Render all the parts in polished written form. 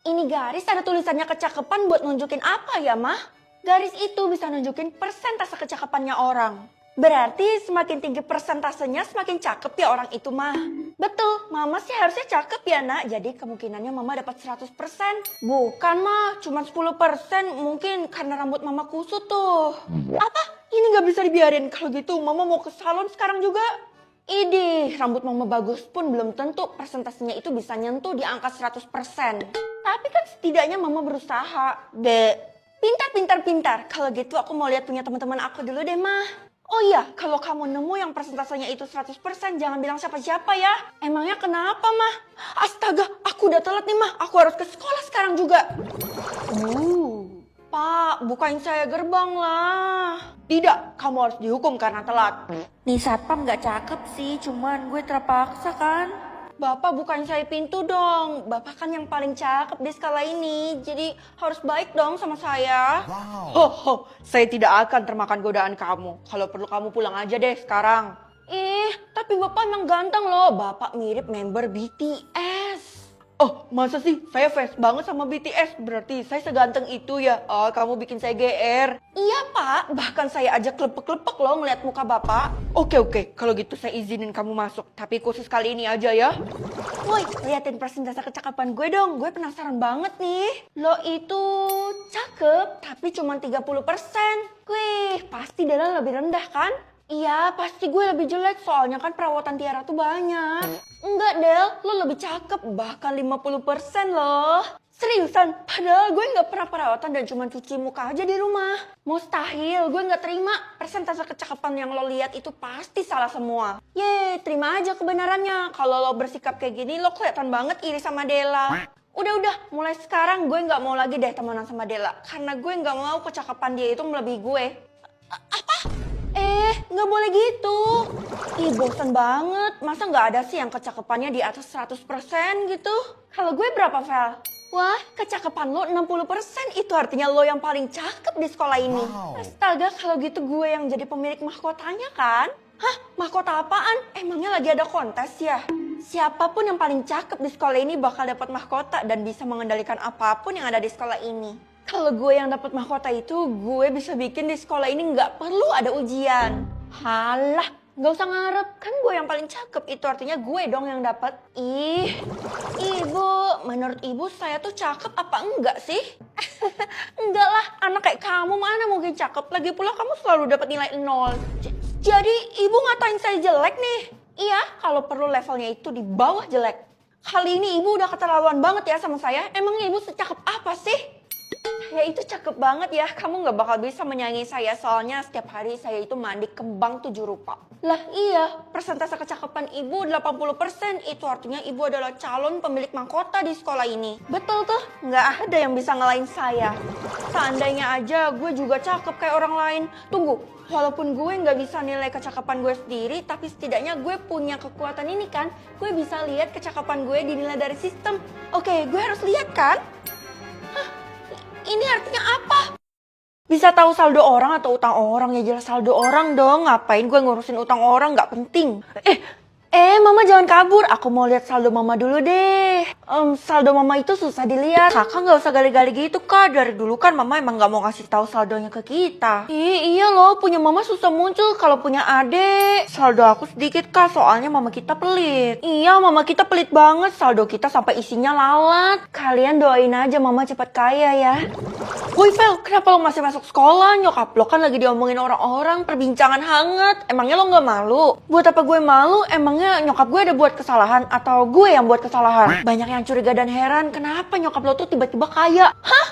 Ini garis ada tulisannya kecakapan buat nunjukin apa ya, Mah? Garis itu bisa nunjukin persentase kecakapannya orang. Berarti semakin tinggi persentasenya semakin cakep ya orang itu, Mah. Betul, Mama sih harusnya cakep ya, Nak. Jadi kemungkinannya Mama dapat 100%. Bukan, Mah. Cuma 10%. Mungkin karena rambut Mama kusut tuh. Apa? Ini gak bisa dibiarin. Kalau gitu Mama mau ke salon sekarang juga. Idih, rambut Mama bagus pun belum tentu persentasenya itu bisa nyentuh di angka 100%. Tapi kan setidaknya Mama berusaha. Pintar. Kalau gitu aku mau lihat punya teman-teman aku dulu deh, Mah. Oh iya, kalau kamu nemu yang persentasenya itu 100%, jangan bilang siapa-siapa ya. Emangnya kenapa, Mah? Astaga, aku udah telat nih, Mah. Aku harus ke sekolah sekarang juga. Pak, bukain saya gerbang lah. Tidak, kamu harus dihukum karena telat. Nih satpam gak cakep sih, cuman gue terpaksa kan. Bapak bukain saya pintu dong. Bapak kan yang paling cakep di skala ini. Jadi harus baik dong sama saya. Wow. Saya tidak akan termakan godaan kamu. Kalau perlu kamu pulang aja deh sekarang. Tapi Bapak emang ganteng loh. Bapak mirip member BTS. Oh, masa sih? Saya fans banget sama BTS. Berarti saya seganteng itu ya? Oh, kamu bikin saya GR. Iya, Pak. Bahkan saya aja klepek-klepek loh ngeliat muka Bapak. Oke. Kalau gitu saya izinin kamu masuk. Tapi khusus kali ini aja ya. Woi, liatin persentase kecakapan gue dong. Gue penasaran banget nih. Lo itu cakep, tapi cuma 30%. Wih, pasti Dela lebih rendah kan? Iya, pasti gue lebih jelek soalnya kan perawatan Tiara tuh banyak. Enggak, Del, lo lebih cakep, bahkan 50% loh. Seriusan, padahal gue nggak pernah perawatan dan cuma cuci muka aja di rumah. Mustahil, gue nggak terima. Persentase kecakapan yang lo lihat itu pasti salah semua. Yeay, terima aja kebenarannya. Kalau lo bersikap kayak gini, lo kelihatan banget iri sama Dela. Udah, mulai sekarang gue nggak mau lagi deh temenan sama Dela. Karena gue nggak mau kecakapan dia itu melebihi gue. Apa? Nggak boleh gitu. Ih, bosan banget. Masa nggak ada sih yang kecakapannya di atas 100% gitu? Kalau gue berapa, Vel? Wah, kecakapan lo 60%. Itu artinya lo yang paling cakep di sekolah ini. Wow. Astaga, kalau gitu gue yang jadi pemilik mahkotanya kan? Hah? Mahkota apaan? Emangnya lagi ada kontes ya? Siapapun yang paling cakep di sekolah ini bakal dapat mahkota dan bisa mengendalikan apapun yang ada di sekolah ini. Kalau gue yang dapat mahkota itu, gue bisa bikin di sekolah ini nggak perlu ada ujian. Halah, nggak usah ngarep. Kan gue yang paling cakep, itu artinya gue dong yang dapat. Ih, Ibu, menurut Ibu saya tuh cakep apa enggak sih? Enggak lah, anak kayak kamu mana mungkin cakep. Lagi pula kamu selalu dapat nilai 0. Jadi Ibu ngatain saya jelek nih? Iya, kalau perlu levelnya itu di bawah jelek. Kali ini Ibu udah keterlaluan banget ya sama saya. Emang Ibu secakep apa sih? Ya itu cakep banget ya, kamu gak bakal bisa menyaingi saya soalnya setiap hari saya itu mandi kembang 7 rupa. Lah iya, persentase kecakapan Ibu 80%, itu artinya Ibu adalah calon pemilik mahkota di sekolah ini. Betul tuh, gak ada yang bisa ngalahin saya. Seandainya aja gue juga cakep kayak orang lain. Tunggu, walaupun gue gak bisa nilai kecakapan gue sendiri, tapi setidaknya gue punya kekuatan ini kan. Gue bisa lihat kecakapan gue dinilai dari sistem. Oke, gue harus lihat kan? Ini artinya apa? Bisa tahu saldo orang atau utang orang? Ya jelas saldo orang dong. Ngapain gue ngurusin utang orang? Gak penting. Mama jangan kabur. Aku mau lihat saldo mama dulu deh. Saldo mama itu susah dilihat. Kakak gak usah gali-gali gitu kak. Dari dulu kan mama emang gak mau ngasih tahu saldonya ke kita. Iya loh, punya mama susah muncul kalau punya adik. Saldo aku sedikit kak, soalnya mama kita pelit. Iya, mama kita pelit banget. Saldo kita sampai isinya lalat. Kalian doain aja mama cepat kaya ya. Woi Vel, kenapa lo masih masuk sekolah? Nyokap lo kan lagi diomongin orang-orang, perbincangan hangat. Emangnya lo gak malu? Buat apa gue malu? Emangnya nyokap gue ada buat kesalahan atau gue yang buat kesalahan? Banyak yang curiga dan heran, kenapa nyokap lo tuh tiba-tiba kaya? Hah?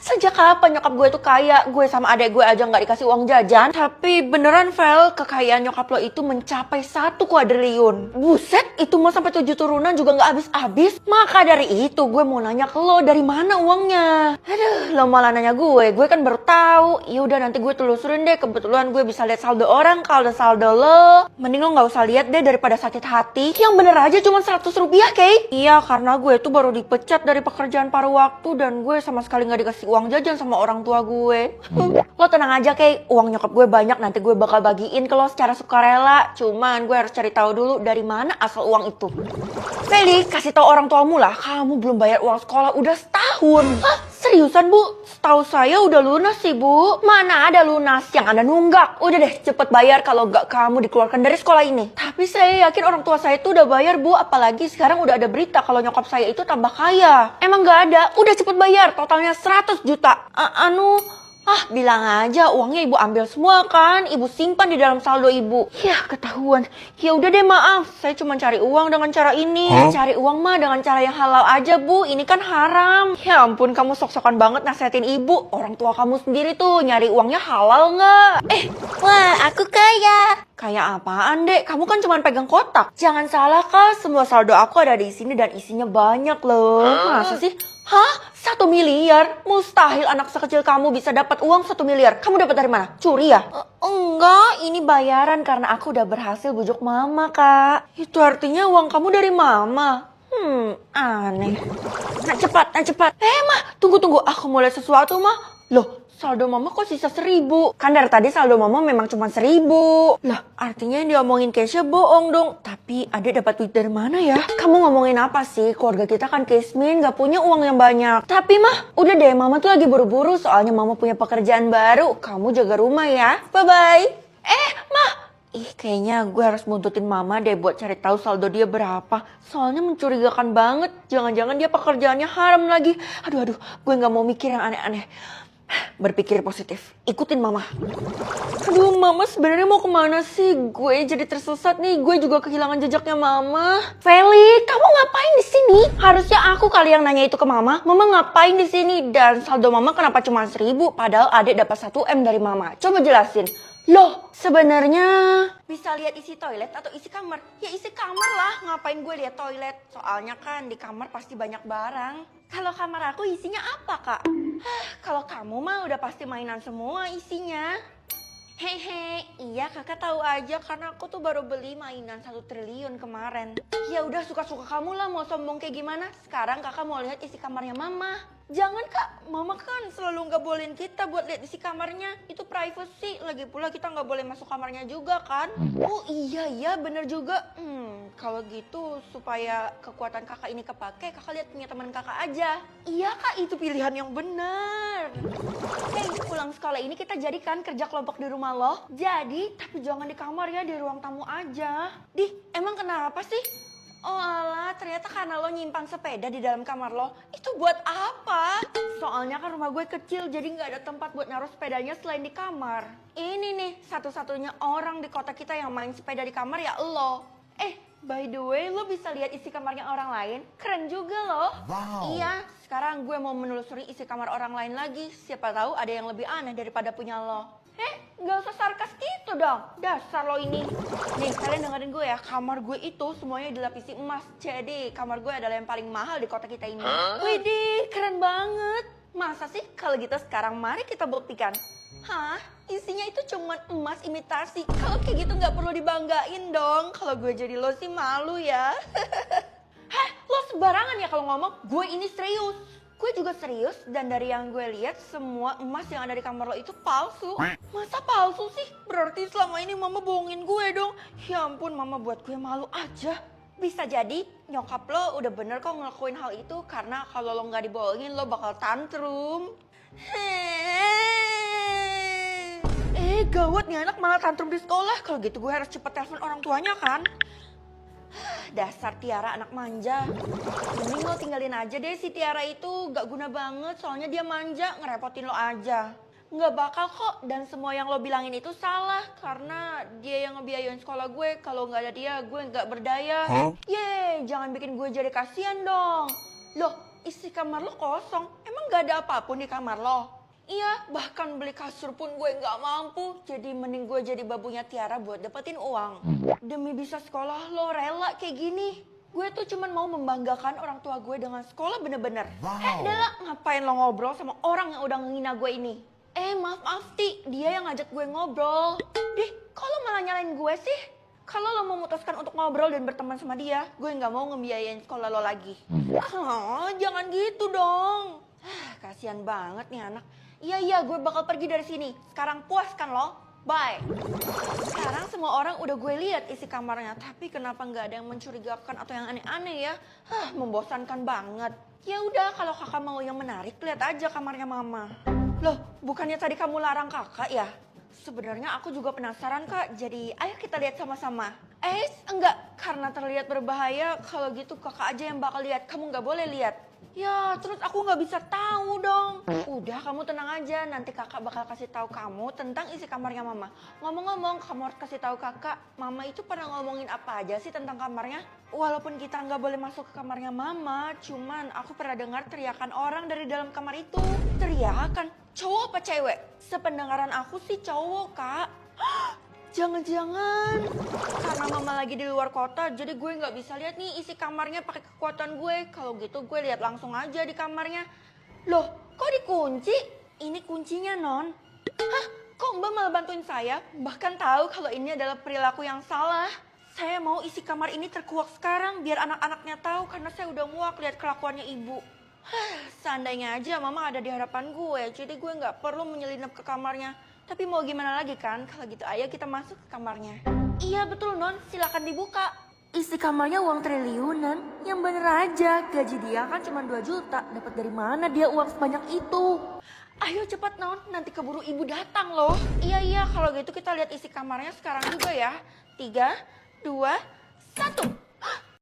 Sejak kapan nyokap gue tuh kaya? Gue sama adek gue aja gak dikasih uang jajan. Tapi beneran Vel, kekayaan nyokap lo itu mencapai 1 kuadriliun. Buset, itu mau sampai 7 turunan juga gak habis-habis. Maka dari itu gue mau nanya ke lo, dari mana uangnya? Aduh, lo malah nanya gue kan baru tahu. Yaudah nanti gue telusurin deh, kebetulan gue bisa lihat saldo orang. Kalau ada saldo lo, mending lo gak usah lihat deh daripada sakit hati. Yang bener aja cuma 100 rupiah, Kay. Iya, karena gue tuh baru dipecat dari pekerjaan paruh waktu dan gue sama sekali gak dikasih uang uang jajan sama orang tua gue. Lo tenang aja Kay, uang nyokap gue banyak, nanti gue bakal bagiin ke lo secara sukarela. Cuman gue harus cari tahu dulu dari mana asal uang itu. Feli, kasih tahu orang tuamu lah, kamu belum bayar uang sekolah udah setahun. Hah? Seriusan Bu? Setahu saya udah lunas sih Bu. Mana ada lunas, yang ada nunggak. Udah deh cepet bayar kalau nggak kamu dikeluarkan dari sekolah ini. Tapi saya yakin orang tua saya itu udah bayar Bu. Apalagi sekarang udah ada berita kalau nyokap saya itu tambah kaya. Emang nggak ada? Udah cepet bayar, totalnya 100 juta. Bilang aja uangnya ibu ambil semua kan. Ibu simpan di dalam saldo ibu. Ya ketahuan. Ya udah deh maaf. Saya cuma cari uang dengan cara ini. Cari uang mah dengan cara yang halal aja Bu. Ini kan haram. Ya ampun kamu sok-sokan banget nasihatin ibu. Orang tua kamu sendiri tuh nyari uangnya halal nggak? Wah aku kaya. Kaya apaan dek? Kamu kan cuma pegang kotak. Jangan salah Kak. Semua saldo aku ada di sini dan isinya banyak loh. Masa sih? Hah? 1 miliar? Mustahil anak sekecil kamu bisa dapat uang 1 miliar. Kamu dapat dari mana? Curi ya? Enggak, ini bayaran karena aku udah berhasil bujuk mama, Kak. Itu artinya uang kamu dari mama. Aneh. Nah cepat. Mah, tunggu. Aku mau lihat sesuatu, mah. Loh, saldo mama kok sisa 1.000? Kan dari tadi saldo mama memang cuma 1.000. Lah, artinya yang diomongin Keisha bohong dong. Tapi adek dapat duit dari mana ya? Kamu ngomongin apa sih? Keluarga kita kan Kismin gak punya uang yang banyak. Tapi mah, udah deh mama tuh lagi buru-buru soalnya mama punya pekerjaan baru. Kamu jaga rumah ya. Bye-bye. Mah. Kayaknya gue harus buntutin mama deh buat cari tahu saldo dia berapa. Soalnya mencurigakan banget. Jangan-jangan dia pekerjaannya haram lagi. Aduh, gue gak mau mikir yang aneh-aneh. Berpikir positif, ikutin mama. Aduh mama sebenarnya mau kemana sih? Gue jadi tersesat nih, gue juga kehilangan jejaknya mama. Feli, kamu ngapain di sini? Harusnya aku kali yang nanya itu ke mama. Mama ngapain di sini? Dan saldo mama kenapa cuma 1.000? Padahal adik dapat 1 M dari mama. Coba jelasin. Loh, sebenarnya bisa lihat isi toilet atau isi kamar? Ya isi kamar lah, ngapain gue lihat toilet? Soalnya kan di kamar pasti banyak barang. Kalau kamar aku isinya apa kak? Kalau kamu mah udah pasti mainan semua isinya. Hehe, iya kakak tahu aja karena aku tuh baru beli mainan 1 triliun kemarin. Ya udah suka-suka kamu lah mau sombong kayak gimana. Sekarang kakak mau lihat isi kamarnya mama. Jangan kak, mama kan selalu nggak bolehin kita buat lihat isi kamarnya. Itu privacy, lagi pula kita nggak boleh masuk kamarnya juga kan. Oh iya bener juga. Kalau gitu supaya kekuatan kakak ini kepake, kakak lihat punya teman kakak aja. Iya kak, itu pilihan yang bener. Hey, pulang sekolah ini kita jadikan kerja kelompok di rumah lo. Jadi, tapi jangan di kamar ya, di ruang tamu aja. Emang kenapa sih? Oh alah, ternyata karena lo nyimpan sepeda di dalam kamar lo. Itu buat apa? Soalnya kan rumah gue kecil, jadi nggak ada tempat buat naruh sepedanya selain di kamar. Ini nih, satu-satunya orang di kota kita yang main sepeda di kamar ya lo. By the way, lo bisa lihat isi kamarnya orang lain? Keren juga loh. Wow. Iya, sekarang gue mau menelusuri isi kamar orang lain lagi. Siapa tahu ada yang lebih aneh daripada punya lo. Nggak usah sarkas gitu dong. Dasar lo ini. Nih, kalian dengerin gue ya. Kamar gue itu semuanya dilapisi emas. Jadi, kamar gue adalah yang paling mahal di kota kita ini. Widih, keren banget. Masa sih? Kalau gitu sekarang mari kita buktikan. Hah? Isinya itu cuma emas imitasi. Kalau kayak gitu nggak perlu dibanggain dong. Kalau gue jadi lo sih malu ya. Lo sembarangan ya kalau ngomong. Gue ini serius. Gue juga serius dan dari yang gue lihat semua emas yang ada di kamar lo itu palsu. Masa palsu sih? Berarti selama ini mama bohongin gue dong. Ya ampun, mama buat gue malu aja. Bisa jadi nyokap lo udah bener kok ngelakuin hal itu karena kalau lo nggak dibohongin lo bakal tantrum. Gawat nih anak malah tantrum di sekolah. Kalau gitu gue harus cepet telepon orang tuanya kan. Dasar Tiara anak manja. Mending lo tinggalin aja deh si Tiara itu. Gak guna banget soalnya dia manja, ngerepotin lo aja. Gak bakal kok, dan semua yang lo bilangin itu salah. Karena dia yang ngebiayain sekolah gue. Kalau gak ada dia gue gak berdaya. Yeay, jangan bikin gue jadi kasihan dong. Loh, isi kamar lo kosong. Emang gak ada apapun di kamar lo? Iya, bahkan beli kasur pun gue gak mampu. Jadi mending gue jadi babunya Tiara buat dapetin uang. Demi bisa sekolah lo rela kayak gini. Gue tuh cuman mau membanggakan orang tua gue dengan sekolah bener-bener. Dela, ngapain lo ngobrol sama orang yang udah ngehina gue ini? Maaf Ti, dia yang ngajak gue ngobrol. Kok lo malah nyalain gue sih? Kalau lo memutuskan untuk ngobrol dan berteman sama dia, gue gak mau ngebiayain sekolah lo lagi. Jangan gitu dong. kasihan banget nih anak. Iya, gue bakal pergi dari sini. Sekarang puas kan lo? Bye. Sekarang semua orang udah gue lihat isi kamarnya. Tapi kenapa nggak ada yang mencurigakan atau yang aneh-aneh ya? Membosankan banget. Ya udah, kalau kakak mau yang menarik, lihat aja kamarnya mama. Loh, bukannya tadi kamu larang kakak ya? Sebenarnya aku juga penasaran kak, jadi ayo kita lihat sama-sama. Enggak, karena terlihat berbahaya, kalau gitu kakak aja yang bakal lihat, kamu nggak boleh lihat. Ya, terus aku nggak bisa tahu dong. Udah, kamu tenang aja, nanti kakak bakal kasih tahu kamu tentang isi kamarnya mama. Ngomong-ngomong, kamu harus kasih tahu kakak, mama itu pernah ngomongin apa aja sih tentang kamarnya? Walaupun kita nggak boleh masuk ke kamarnya mama, cuman aku pernah dengar teriakan orang dari dalam kamar itu. Teriakan? Cowok apa cewek? Sependengaran aku sih cowok, Kak. Jangan-jangan karena mama lagi di luar kota, jadi gue nggak bisa lihat nih isi kamarnya pakai kekuatan gue. Kalau gitu gue lihat langsung aja di kamarnya. Loh, kok dikunci? Ini kuncinya, Non. Hah? Kok Mbak malah bantuin saya? Bahkan tahu kalau ini adalah perilaku yang salah. Saya mau isi kamar ini terkuak sekarang biar anak-anaknya tahu karena saya udah muak lihat kelakuannya ibu. Seandainya aja mama ada di hadapan gue, jadi gue nggak perlu menyelinap ke kamarnya. Tapi mau gimana lagi kan, kalau gitu ayo kita masuk ke kamarnya. Iya betul Non, silakan dibuka. Isi kamarnya uang triliunan, yang bener aja, gaji dia kan cuma 2 juta. Dapat dari mana dia uang sebanyak itu? Ayo cepat Non, nanti keburu ibu datang loh. Iya, kalau gitu kita lihat isi kamarnya sekarang juga ya. 3, 2, 1.